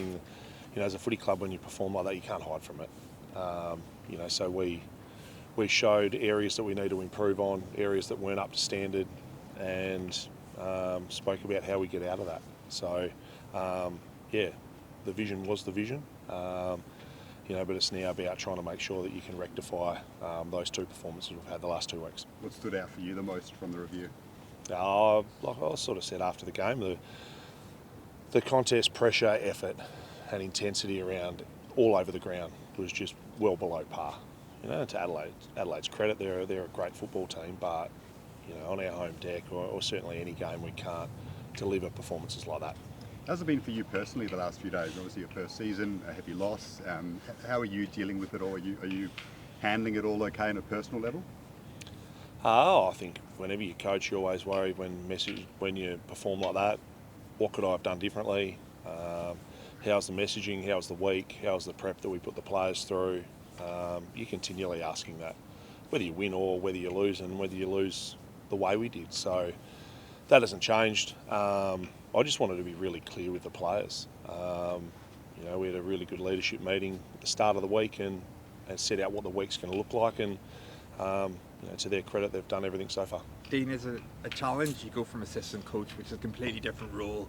something, as a footy club, when you perform like that, you can't hide from it. So we showed areas that we need to improve on, areas that weren't up to standard, and spoke about how we get out of that. So, the vision was the vision, but it's now about trying to make sure that you can rectify those two performances we've had the last 2 weeks. What stood out for you the most from the review? Like I sort of said after the game, the contest pressure, effort and intensity around all over the ground was just well below par. To Adelaide's credit, they're a great football team, but on our home deck or certainly any game, we can't deliver performances like that. How's it been for you personally the last few days? Obviously your first season, a heavy loss. How are you dealing with it all? Are you handling it all okay on a personal level? I think whenever you coach, you always worry when you perform like that. What could I have done differently? How's the messaging? How's the week? How's the prep that we put the players through? You're continually asking that, whether you win or whether you lose, and whether you lose the way we did. So that hasn't changed. I just wanted to be really clear with the players. We had a really good leadership meeting at the start of the week and set out what the week's going to look like. And to their credit, they've done everything so far. Dean, is it a challenge? You go from assistant coach, which is a completely different role.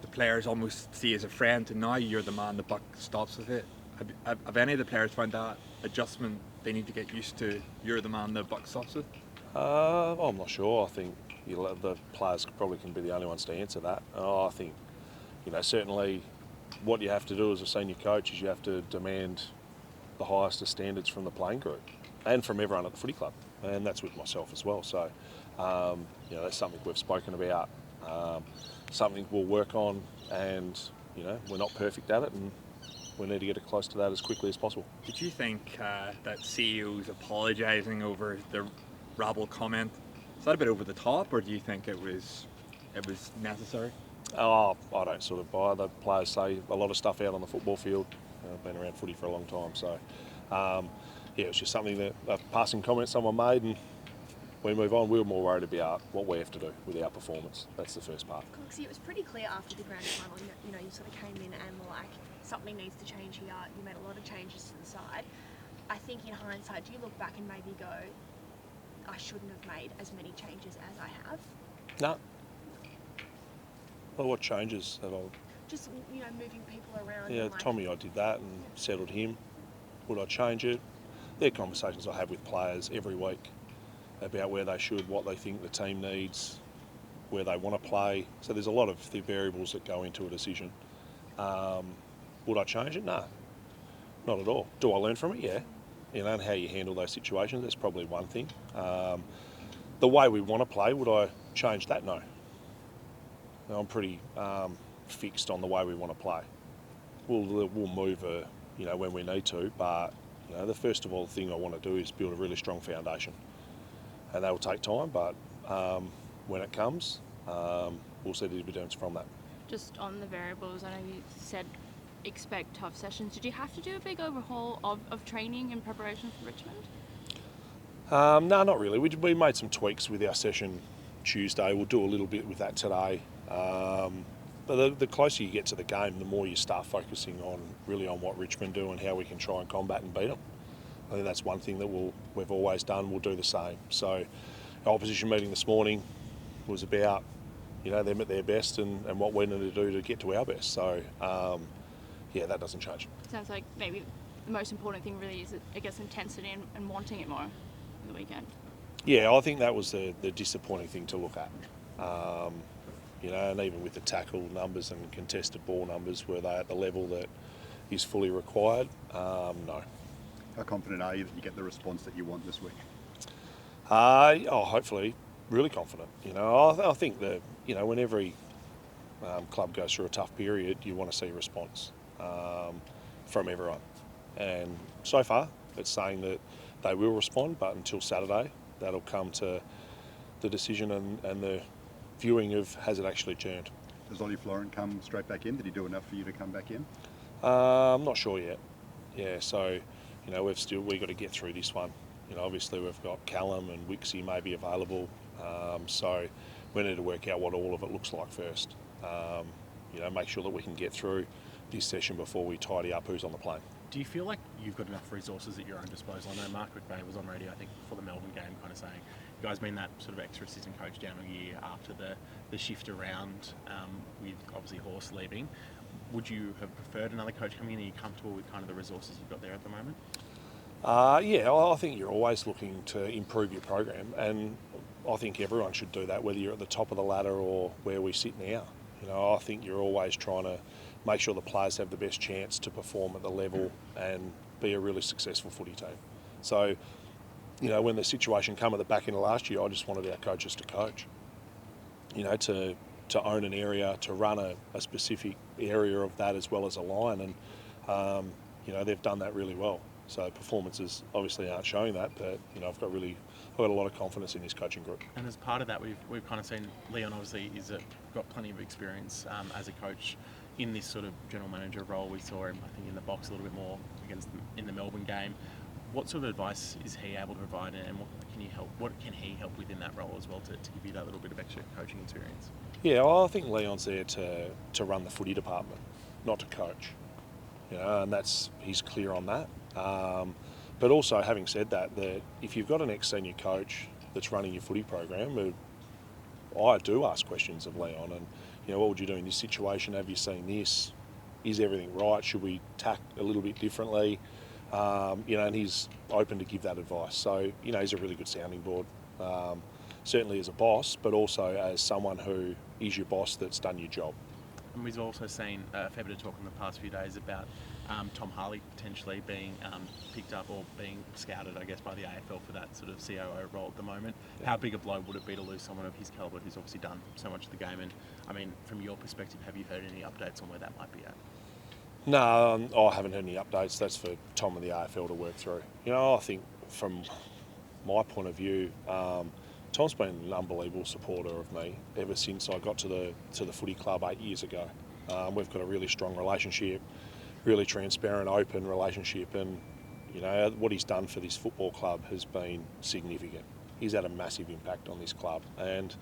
The players almost see you as a friend, and now you're the man the buck stops with it. Have any of the players found that adjustment they need to get used to? You're the man the buck stops with? I'm not sure. I think the players probably can be the only ones to answer that. I think, certainly what you have to do as a senior coach is you have to demand the highest of standards from the playing group and from everyone at the footy club, and that's with myself as well. So, that's something we've spoken about, something we'll work on, and, we're not perfect at it, and we need to get it close to that as quickly as possible. Did you think that CEO's apologising over the rabble comment, is that a bit over the top, or do you think it was necessary? I don't sort of buy. The players say a lot of stuff out on the football field. I've been around footy for a long time, so it was just something that a passing comment someone made, and we move on. We were more worried about what we have to do with our performance. That's the first part. Coxie, it was pretty clear after the grand final. You sort of came in and were like, something needs to change here. You made a lot of changes to the side. I think in hindsight, do you look back and maybe go, I shouldn't have made as many changes as I have? No. Well, what changes have I? Just, moving people around. Yeah, Tommy, I did that and settled him. Would I change it? They're conversations I have with players every week about where they should, what they think the team needs, where they want to play. So there's a lot of the variables that go into a decision. Would I change it? No, not at all. Do I learn from it? Yeah. And how you handle those situations, that's probably one thing. The way we want to play, would I change that? No. I'm pretty fixed on the way we want to play. We'll move, when we need to, but the first of all thing I want to do is build a really strong foundation, and that will take time. But when it comes, we'll see the dividends from that. Just on the variables, I know you said expect tough sessions. Did you have to do a big overhaul of training in preparation for Richmond? No, not really. We made some tweaks with our session Tuesday. We'll do a little bit with that today. But the closer you get to the game, the more you start focusing on what Richmond do and how we can try and combat and beat them. I think that's one thing that we've always done. We'll do the same. So our opposition meeting this morning was about them at their best and what we need to do to get to our best. So that doesn't change. Sounds like maybe the most important thing really is, I guess, intensity and wanting it more on the weekend. Yeah, I think that was the disappointing thing to look at. And even with the tackle numbers and contested ball numbers, were they at the level that is fully required? No. How confident are you that you get the response that you want this week? Hopefully, really confident. I think that when every club goes through a tough period, you want to see a response from everyone. And so far, it's saying that they will respond, but until Saturday, that'll come to the decision and the viewing of has it actually turned. Does Ollie Florin come straight back in? Did he do enough for you to come back in? I'm not sure yet. Yeah, so we've got to get through this one. Obviously we've got Callum and Wixie may be available, so we need to work out what all of it looks like first. Make sure that we can get through this session before we tidy up who's on the plane. Do you feel like you've got enough resources at your own disposal? I know Mark McVeigh was on radio, I think, before the Melbourne game, kind of saying, you guys been that sort of extra assistant coach down a year after the shift around with obviously Horse leaving. Would you have preferred another coach coming in? Are you comfortable with kind of the resources you've got there at the moment? Yeah, I think you're always looking to improve your program, and I think everyone should do that, whether you're at the top of the ladder or where we sit now. I think you're always trying to make sure the players have the best chance to perform at the level and be a really successful footy team. So, when the situation came at the back end of last year, I just wanted our coaches to coach. To own an area, to run a specific area of that as well as a line, and they've done that really well. So performances obviously aren't showing that, but I've got a lot of confidence in this coaching group. And as part of that, we've kind of seen Leon obviously got plenty of experience as a coach in this sort of general manager role. We saw him, I think, in the box a little bit more in the Melbourne game. What sort of advice is he able to provide, and what can he help with in that role as well to give you that little bit of extra coaching experience? Yeah, well, I think Leon's there to run the footy department, not to coach. And he's clear on that. But also, having said that if you've got an ex-senior coach that's running your footy program, I do ask questions of Leon, and what would you do in this situation? Have you seen this? Is everything right? Should we tack a little bit differently? And he's open to give that advice. So, he's a really good sounding board. Certainly as a boss, but also as someone who is your boss that's done your job. And we've also seen a fair bit of talk in the past few days about Tom Harley potentially being picked up or being scouted, I guess, by the AFL for that sort of COO role at the moment. Yeah. How big a blow would it be to lose someone of his calibre who's obviously done so much of the game? And, I mean, from your perspective, have you heard any updates on where that might be at? No, I haven't heard any updates. That's for Tom and the AFL to work through. I think from my point of view, Tom's been an unbelievable supporter of me ever since I got to the footy club 8 years ago. We've got a really strong relationship, really transparent, open relationship, and what he's done for this football club has been significant. He's had a massive impact on this club, and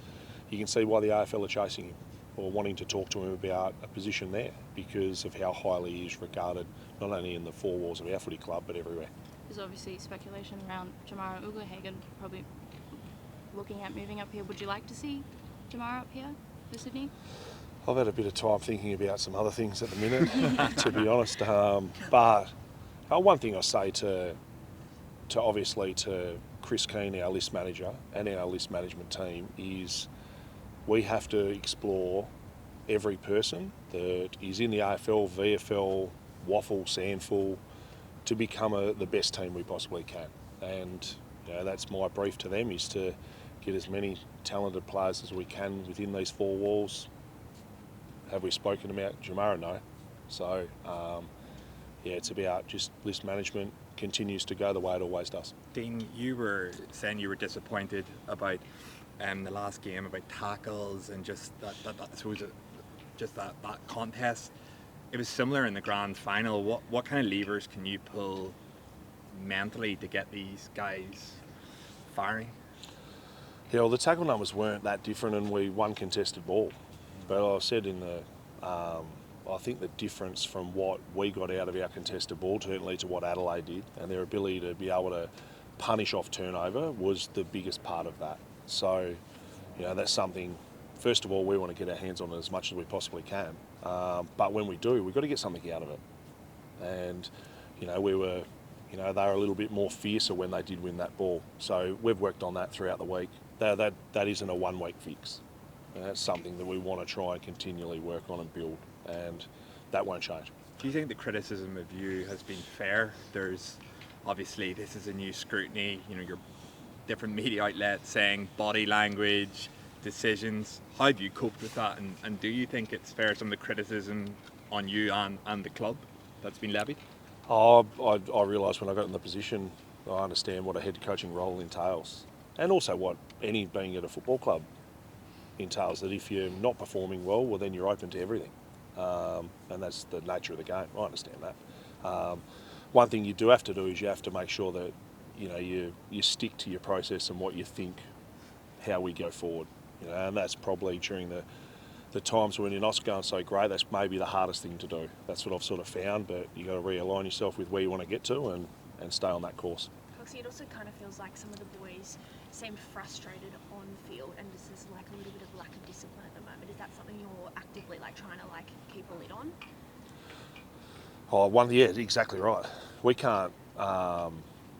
you can see why the AFL are chasing him or wanting to talk to him about a position there because of how highly he is regarded, not only in the four walls of our footy club but everywhere. There's obviously speculation around Jamara Ugle-Hagan probably looking at moving up here. Would you like to see Jamara up here for Sydney? I've had a bit of time thinking about some other things at the minute, to be honest. But one thing I say to Chris Keane, our list manager, and our list management team is we have to explore every person that is in the AFL, VFL, Waffle, Sandful, to become the best team we possibly can. And that's my brief to them, is to get as many talented players as we can within these four walls. Have we spoken about Jamara? No. So, it's about just list management continues to go the way it always does. Dean, you were saying you were disappointed about the last game, about tackles and just that contest. It was similar in the grand final. What kind of levers can you pull mentally to get these guys firing? Yeah, well, the tackle numbers weren't that different, and we won contested ball. But I said I think the difference from what we got out of our contested ball, certainly to what Adelaide did, and their ability to be able to punish off turnover was the biggest part of that. So, that's something, first of all, we want to get our hands on it as much as we possibly can. But when we do, we've got to get something out of it. And, we were, they were a little bit more fiercer when they did win that ball. So we've worked on that throughout the week. That isn't a one-week fix. That's something that we want to try and continually work on and build, and that won't change. Do you think the criticism of you has been fair? There's obviously, this is a new scrutiny, your different media outlets saying body language, decisions. How have you coped with that, and do you think it's fair, some of the criticism on you and the club that's been levied? I realised when I got in the position, I understand what a head coaching role entails, and also what any being at a football club entails, that if you're not performing well, then you're open to everything. And that's the nature of the game. I understand that. One thing you do have to do is you have to make sure that you stick to your process and what you think, how we go forward. And that's probably during the times when you're not going so great, that's maybe the hardest thing to do. That's what I've sort of found, but you got to realign yourself with where you want to get to and stay on that course. Coxie, it also kind of feels like some of the boys seemed frustrated on field, and this is like a little bit of lack of discipline at the moment. Is that something you're actively like trying to like keep a lid on? Yeah, exactly right. We can't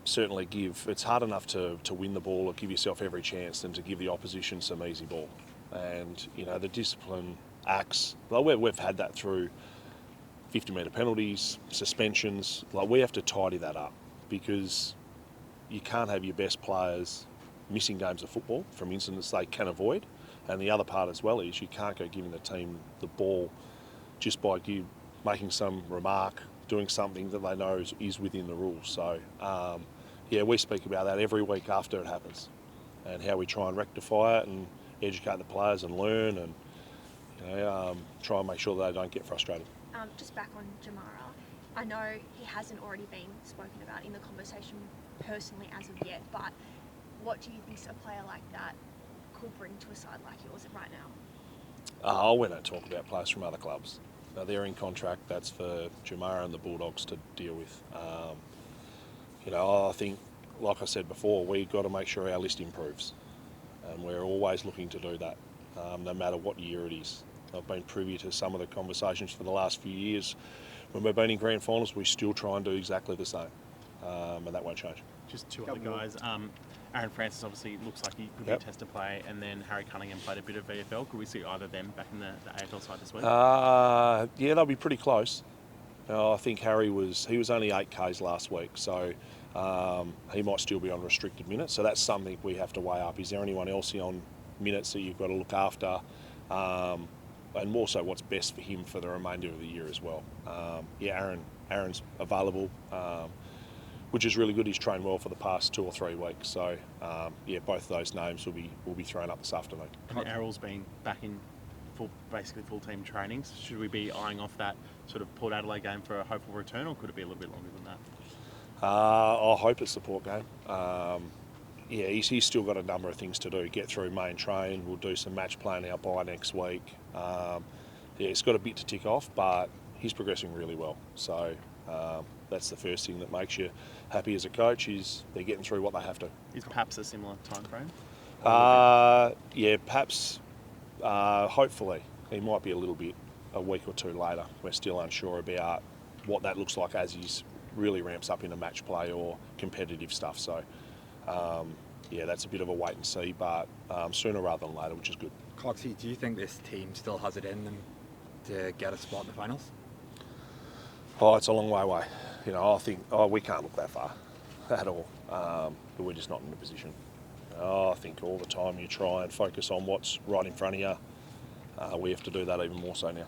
certainly give. It's hard enough to win the ball or give yourself every chance than to give the opposition some easy ball. And the discipline acts. Like we've had that through 50-metre penalties, suspensions. Like we have to tidy that up because you can't have your best players missing games of football from incidents they can avoid. And the other part as well is you can't go giving the team the ball just by making some remark, doing something that they know is within the rules. So, we speak about that every week after it happens and how we try and rectify it and educate the players and learn and try and make sure that they don't get frustrated. Just back on Jamara, I know he hasn't already been spoken about in the conversation personally as of yet, but what do you think a player like that could bring to a side like yours right now? We don't talk about players from other clubs. Now, they're in contract. That's for Jamara and the Bulldogs to deal with. I think, like I said before, we've got to make sure our list improves. And we're always looking to do that, no matter what year it is. I've been privy to some of the conversations for the last few years. When we've been in grand finals, we still try and do exactly the same, and that won't change. Just two other guys. Aaron Francis obviously looks like he could be a test to play, and then Harry Cunningham played a bit of VFL. Could we see either of them back in the AFL side this week? Yeah, they'll be pretty close. I think Harry was only 8Ks last week, so he might still be on restricted minutes. So that's something we have to weigh up. Is there anyone else on minutes that you've got to look after? And also what's best for him for the remainder of the year as well. Aaron's available, which is really good. He's trained well for the past 2 or 3 weeks. So both of those names will be thrown up this afternoon. And Errol's been back in basically full team trainings. Should we be eyeing off that sort of Port Adelaide game for a hopeful return, or could it be a little bit longer than that? I hope it's the Port game. He's still got a number of things to do. Get through main train. We'll do some match playing out by next week. He's got a bit to tick off, but he's progressing really well. So that's the first thing that makes you happy as a coach is they're getting through what they have to. Is perhaps a similar time frame? Perhaps. Hopefully, he might be a week or two later. We're still unsure about what that looks like as he really ramps up into match play or competitive stuff. So, that's a bit of a wait and see, but sooner rather than later, which is good. Coxie, do you think this team still has it in them to get a spot in the finals? It's a long way away. I think we can't look that far at all, but we're just not in a position. I think all the time you try and focus on what's right in front of you. We have to do that even more so now.